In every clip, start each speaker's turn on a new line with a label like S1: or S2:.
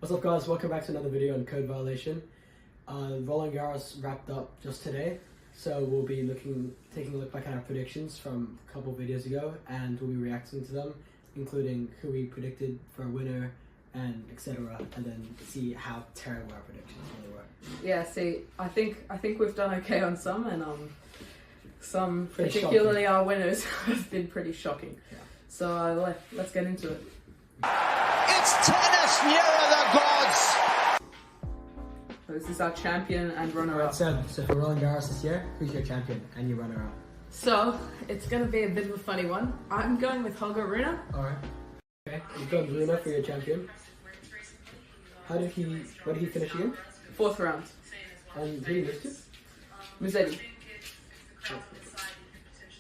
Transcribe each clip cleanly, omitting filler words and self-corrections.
S1: What's up guys, welcome back to another video on Code Violation. Roland Garros wrapped up just today, so we'll be taking a look back at our predictions from a couple videos ago, and we'll be reacting to them, including who we predicted for a winner and etc. and then see how terrible our predictions really were.
S2: Yeah, see, I think we've done okay on some, and some,
S1: Pretty
S2: particularly our winners, have been pretty shocking.
S1: Yeah.
S2: So let's get into it.
S3: It's tennis nearer the gods!
S2: So this is our champion and runner-up.
S1: So for Roland Garros this year, who's your champion and your runner-up?
S2: So it's going to be a bit of a funny one. I'm going with Holger Rune.
S1: Alright. Okay, you've got Rune for your champion. Where did he finish again?
S2: 4th round.
S1: And who did he lose to?
S2: Musetti.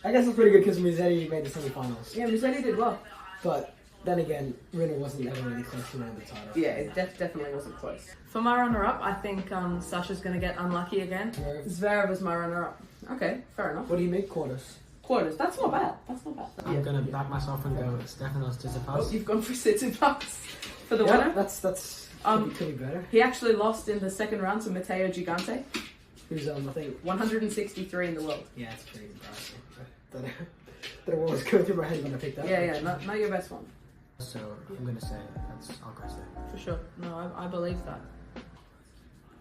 S1: I guess it's pretty good because Musetti made the semi-finals.
S2: Yeah, Musetti did well.
S1: But then again, Rune wasn't ever really close to winning the title.
S2: Yeah, it definitely wasn't close. For my runner-up, I think Sasha's going to get unlucky again. Zverev is my runner-up. Okay, fair enough.
S1: What do you make, quarters?
S2: Quarters. That's not bad. That's not bad.
S1: I'm gonna back myself and go with Stefanos Tsitsipas.
S2: Oh, you've gone for Tsitsipas for the winner.
S1: That's could be better.
S2: He actually lost in the second round to Matteo Gigante.
S1: Who's I think
S2: 163 in the world.
S1: Yeah, it's pretty embarrassing. Don't know what was going through my head when I picked that.
S2: Yeah, not your best one.
S1: So I'm gonna say that's Alcaraz there.
S2: For sure. No, I believe that.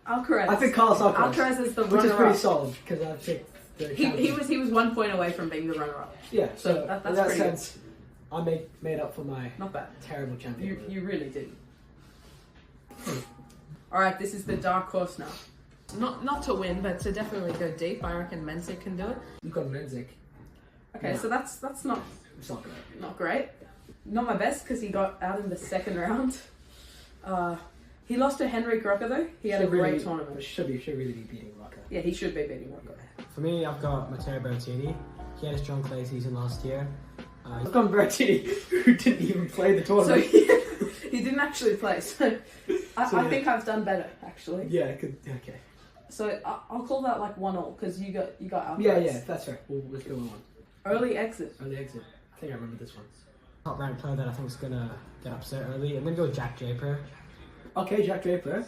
S2: Alcaraz.
S1: I think Carlos Alcaraz.
S2: Alcaraz is the
S1: which
S2: runner-up.
S1: is pretty solid because I picked the
S2: He was 1 point away from being the runner-up.
S1: Yeah, so
S2: that's
S1: in that
S2: pretty
S1: sense, I made up for my
S2: not bad.
S1: terrible champion.
S2: You really did. All right, this is the dark horse now. Not to win, but to definitely go deep. I reckon Mensik can do it.
S1: You've got Mensik.
S2: Okay,
S1: Yeah.
S2: so that's not
S1: It's not good.
S2: not great. Not my best because he got out in the second round. He lost to Henrik Rocca though. He had a great tournament.
S1: Should really be beating Rocca.
S2: Yeah, he should be beating Rocca.
S4: For me, I've got Matteo Berrettini. He had a strong clay season last year.
S1: I've got Berrettini, who didn't even play the
S2: So
S1: tournament.
S2: he didn't actually play. So I think I've done better actually.
S1: Yeah, okay.
S2: So I'll call that like 1-1 because you got Alcaraz.
S1: Yeah, that's right. Let's go on.
S2: Early exit.
S1: Early exit. I think I remember this one.
S4: Top ranked player that I think is gonna get upset early. I'm gonna go with Jack Draper.
S1: Okay, Jack Draper.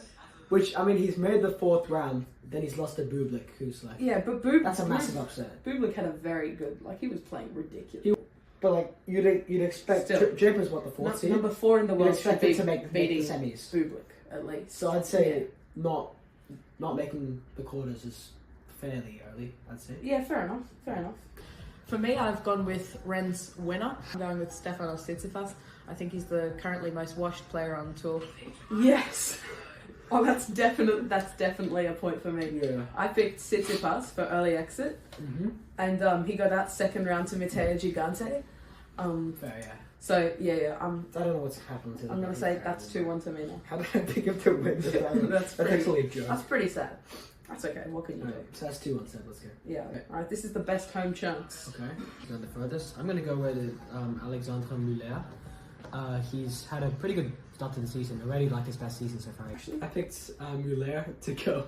S1: Which, I mean, he's made the 4th round, then he's lost to Bublik, who's like...
S2: Yeah, but
S1: That's a massive upset.
S2: Bublik had a very good, he was playing ridiculous.
S1: But, like, you'd expect...
S2: Still.
S1: Draper's what, the 4th seed?
S2: Number 4 in the
S1: You'd
S2: world
S1: expect
S2: should
S1: him
S2: be
S1: to make the
S2: beating
S1: semis.
S2: Bublik, at least.
S1: So I'd say not making the quarters is fairly early, I'd say.
S2: Yeah, fair enough. For me, I've gone with Rennes winner. I'm going with Stefanos Tsitsipas. I think he's the currently most washed player on the tour. Yes! Oh, that's definitely a point for me.
S1: Yeah.
S2: I picked Tsitsipas for early exit, and he got out second round to Matteo Gigante.
S1: Fair, yeah.
S2: So yeah,
S1: I don't know what's happened to them.
S2: I'm gonna say that's 2-1 to me now.
S1: How did I pick up the win? That's actually a joke.
S2: That's pretty sad. That's okay. What can you do?
S1: Alright, so that's 2-1 said. Let's go.
S2: Yeah.
S1: Okay.
S2: All right. This is the best home chance.
S1: Okay.
S4: Go the furthest. I'm gonna go with Alexandre Muller. He's had a pretty good start to the season. Already like his best season so far. Actually,
S1: I picked Muller to go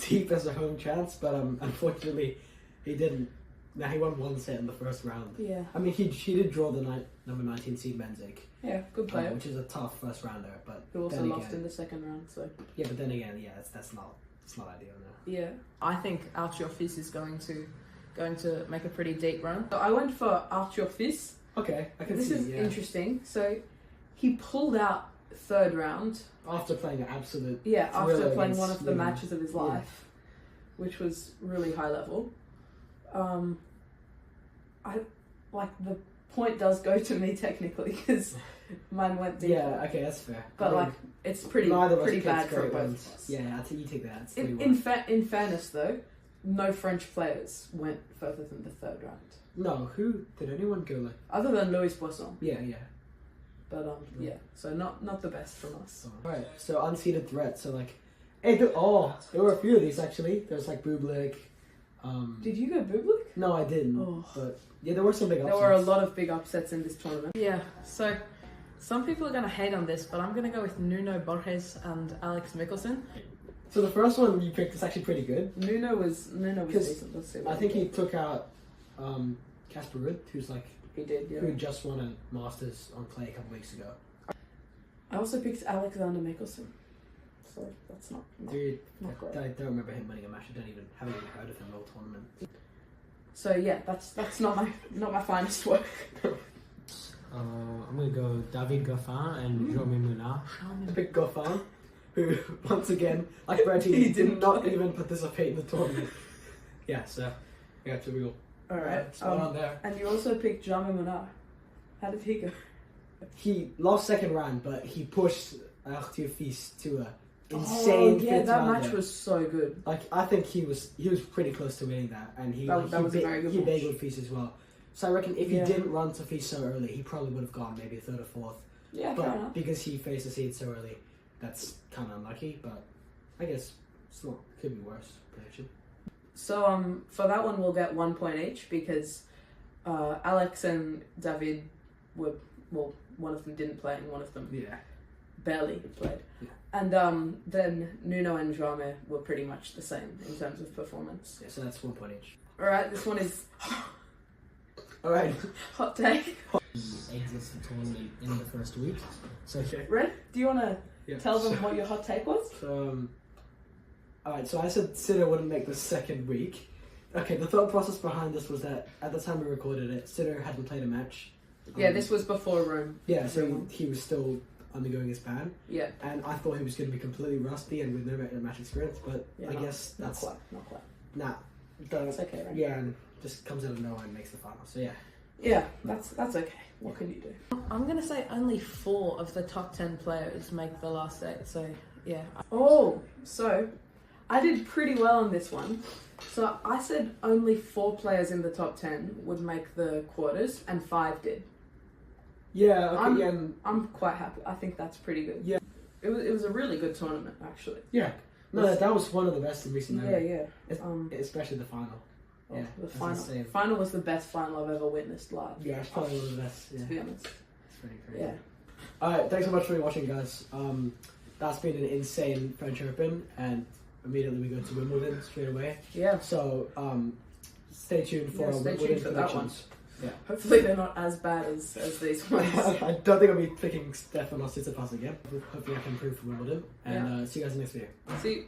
S1: deep as a home chance, but unfortunately he didn't. Now he won 1 set in the first round.
S2: Yeah.
S1: I mean, he did draw the number 19 seed Mensik,
S2: Yeah. Good player.
S1: which is a tough first rounder. But
S2: Who also
S1: then
S2: lost
S1: again,
S2: in the second round. So
S1: yeah, but then again, yeah, that's not ideal now.
S2: yeah. I think Arthur Fils is going to make a pretty deep run. So I went for Arthur Fils.
S1: Okay, I can
S2: This
S1: see.
S2: is
S1: Yeah.
S2: interesting. So he pulled out third round.
S1: After playing an absolute
S2: Yeah, after
S1: thriller
S2: playing
S1: against
S2: one of the
S1: Luna.
S2: matches of his life, which was really high level. The point does go to me technically because mine went deep.
S1: Yeah, okay, that's fair.
S2: But
S1: I mean,
S2: it's pretty
S1: neither of us
S2: pretty
S1: picked
S2: bad for
S1: great
S2: both
S1: ones.
S2: of us.
S1: Yeah, I think you take that. It's
S2: In fairness though, no French players went further than the third round,
S1: No, who did anyone go like?
S2: other than Louis Poisson.
S1: Yeah.
S2: But yeah, so not the best from us.
S1: Alright, so unseeded threat. So like, there were a few of these actually. There's like Bublik.
S2: Did you go Bublik?
S1: No, I didn't.
S2: Oh.
S1: But yeah, there were some big
S2: There
S1: upsets.
S2: were a lot of big upsets in this tournament. Yeah, so some people are going to hate on this, but I'm going to go with Nuno Borges and Alex Mickelson.
S1: So the first one you picked is actually pretty good.
S2: Nuno was
S1: 'Cause
S2: decent. Let's see.
S1: I think he took out Casper Ruud, who's like
S2: he did. Yeah.
S1: who just won a Masters on clay a couple weeks ago.
S2: I also picked Alexander Mickelson. so that's not
S1: Dude,
S2: not great.
S1: I don't remember him winning a match. Haven't even heard of him all tournament.
S2: So yeah, that's not my finest work.
S4: I'm gonna go David Goffin and Jaume Moulin.
S1: Pick Goffin, who once again, like Reggie,
S2: He
S1: did
S2: didn't
S1: not
S2: play.
S1: even participate in the tournament. Yeah, so we got to real.
S2: All right.
S1: Spot on there.
S2: And you also picked Jaume Moulin. How did he go?
S1: He lost second round, but he pushed Arthur Fils to a insane.
S2: yeah,
S1: fifth
S2: that
S1: round
S2: match
S1: there.
S2: was so good.
S1: Like I think he was pretty close to winning that, and he
S2: That was a very good
S1: he
S2: match.
S1: bageled Fils as well. So I reckon if
S2: Yeah.
S1: he didn't run to Fils so early, he probably would have gone maybe third or fourth.
S2: Yeah, fair
S1: But
S2: enough.
S1: because he faced the seed so early, that's kind of unlucky. But I guess it's not could be worse prediction.
S2: So for that one we'll get 1 point each because Alex and David were one of them didn't play and one of them
S1: Yeah.
S2: barely played.
S1: Yeah.
S2: And then Nuno and Jaume were pretty much the same in terms of performance.
S1: Yeah. So that's 1 point each.
S2: All right, this one is
S1: All right.
S2: hot take.
S4: He exits the tournament in the first week. So
S1: Okay.
S2: Red, do you want to
S1: Yeah.
S2: tell them what your hot take was?
S1: So, alright, so I said Sitter wouldn't make the second week. Okay, the thought process behind this was that at the time we recorded it, Sitter hadn't played a match.
S2: Yeah, this was before Rome.
S1: Yeah, so he was still undergoing his ban,
S2: Yeah,
S1: and I thought he was going to be completely rusty and with no match experience, but
S2: yeah
S1: I
S2: not-
S1: guess
S2: not
S1: that's...
S2: quite, not quite.
S1: Nah.
S2: It's okay, right?
S1: Yeah, and just comes out of nowhere and makes the final, so yeah.
S2: Yeah, that's okay. What can you do? I'm gonna say only 4 of the top 10 players make the last 8. So yeah. Oh, so I did pretty well on this one. So I said only 4 players in the top 10 would make the quarters, and 5 did.
S1: Yeah, okay,
S2: I'm-
S1: yeah, and,
S2: I'm quite happy. I think that's pretty good.
S1: Yeah.
S2: It was a really good tournament actually.
S1: yeah. No, that was one of the best in recent
S2: Yeah,
S1: memory.
S2: yeah.
S1: It's- especially the final. Yeah,
S2: the
S1: that's
S2: final.
S1: insane.
S2: Final was the best final I've ever witnessed live.
S1: Yeah, it's probably one of the best. Yeah,
S2: To be honest.
S1: it's pretty crazy.
S2: Yeah.
S1: Alright, thanks so much for watching, guys. That's been an insane French Open, and immediately we go to Wimbledon straight away.
S2: Yeah.
S1: So, stay tuned for
S2: Yeah, stay
S1: Wimbledon
S2: tuned for that
S1: predictions.
S2: Hopefully they're not as bad as these ones.
S1: I don't think I'll be picking Stefan or Tsitsipas again. Hopefully I can improve for Wimbledon, and see you guys in the next video.
S2: See.